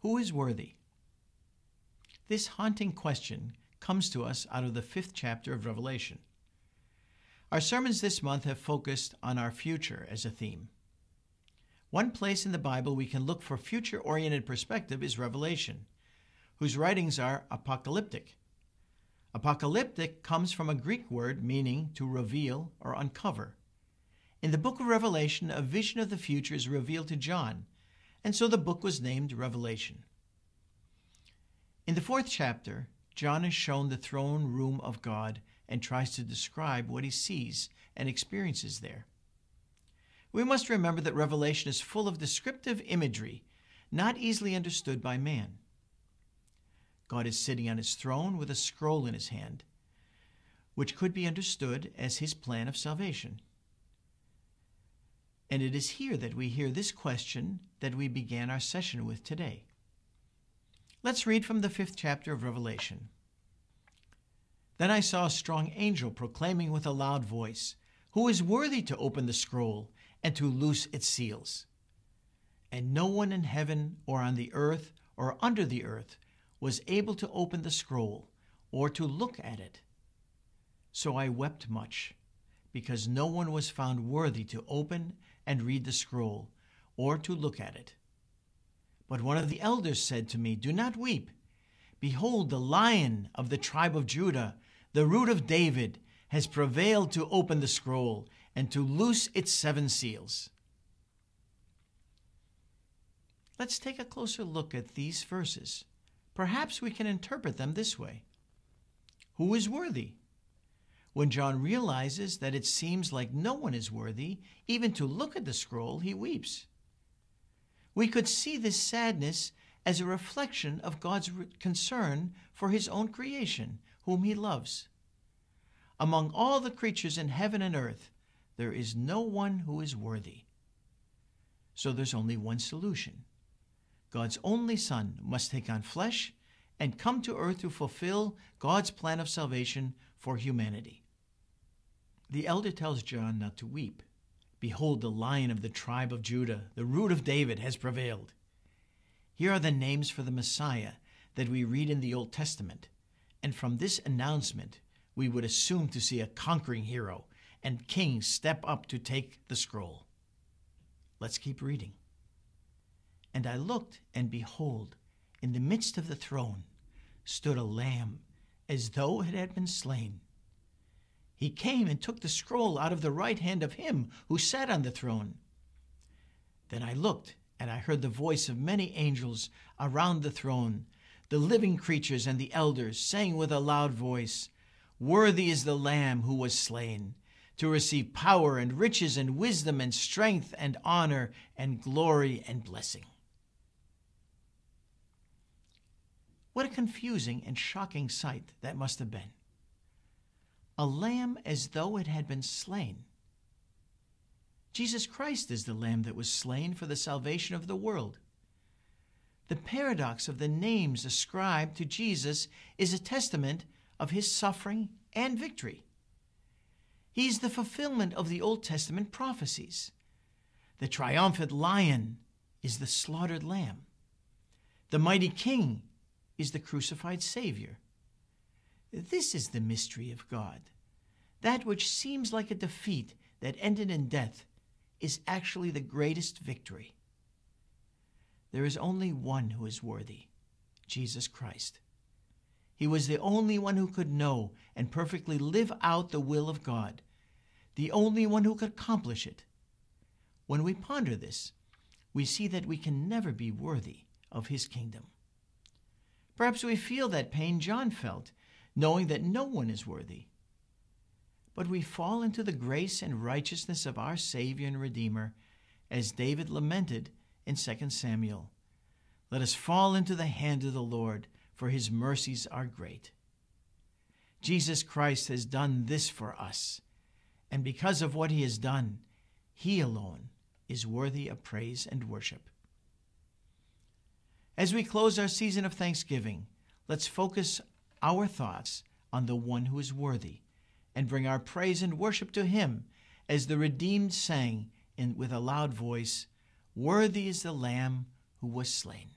Who is worthy? This haunting question comes to us out of the 5th chapter of Revelation. Our sermons this month have focused on our future as a theme. One place in the Bible we can look for future-oriented perspective is Revelation, whose writings are apocalyptic. Apocalyptic comes from a Greek word meaning to reveal or uncover. In the book of Revelation, a vision of the future is revealed to John, and so the book was named Revelation. In the 4th chapter, John is shown the throne room of God and tries to describe what he sees and experiences there. We must remember that Revelation is full of descriptive imagery, not easily understood by man. God is sitting on his throne with a scroll in his hand, which could be understood as his plan of salvation. And it is here that we hear this question that we began our session with today. Let's read from the 5th chapter of Revelation. Then I saw a strong angel proclaiming with a loud voice, "Who is worthy to open the scroll and to loose its seals?" And no one in heaven or on the earth or under the earth was able to open the scroll or to look at it. So I wept much, because no one was found worthy to open and read the scroll or to look at it. But one of the elders said to me, "Do not weep. Behold, the Lion of the tribe of Judah, the Root of David, has prevailed to open the scroll and to loose its 7 seals." Let's take a closer look at these verses. Perhaps we can interpret them this way. Who is worthy? When John realizes that it seems like no one is worthy even to look at the scroll, he weeps. We could see this sadness as a reflection of God's concern for his own creation, whom he loves. Among all the creatures in heaven and earth, there is no one who is worthy. So there's only one solution. God's only Son must take on flesh and come to earth to fulfill God's plan of salvation for humanity. The elder tells John not to weep. Behold, the Lion of the tribe of Judah, the Root of David, has prevailed. Here are the names for the Messiah that we read in the Old Testament, and from this announcement we would assume to see a conquering hero and king step up to take the scroll. Let's keep reading. And I looked, and behold, in the midst of the throne stood a lamb, as though it had been slain. He came and took the scroll out of the right hand of him who sat on the throne. Then I looked, and I heard the voice of many angels around the throne, the living creatures and the elders, saying with a loud voice, "Worthy is the Lamb who was slain, to receive power and riches and wisdom and strength and honor and glory and blessing." What a confusing and shocking sight that must have been. A lamb as though it had been slain. Jesus Christ is the lamb that was slain for the salvation of the world. The paradox of the names ascribed to Jesus is a testament of his suffering and victory. He is the fulfillment of the Old Testament prophecies. The triumphant lion is the slaughtered lamb. The mighty king is the crucified Savior. This is the mystery of God. That which seems like a defeat that ended in death is actually the greatest victory. There is only one who is worthy, Jesus Christ. He was the only one who could know and perfectly live out the will of God, the only one who could accomplish it. When we ponder this, we see that we can never be worthy of his kingdom. Perhaps we feel that pain John felt, knowing that no one is worthy. But we fall into the grace and righteousness of our Savior and Redeemer, as David lamented in 2 Samuel. Let us fall into the hand of the Lord, for his mercies are great. Jesus Christ has done this for us, and because of what he has done, he alone is worthy of praise and worship. As we close our season of thanksgiving, let's focus our thoughts on the one who is worthy and bring our praise and worship to him, as the redeemed sang with a loud voice, "Worthy is the Lamb who was slain."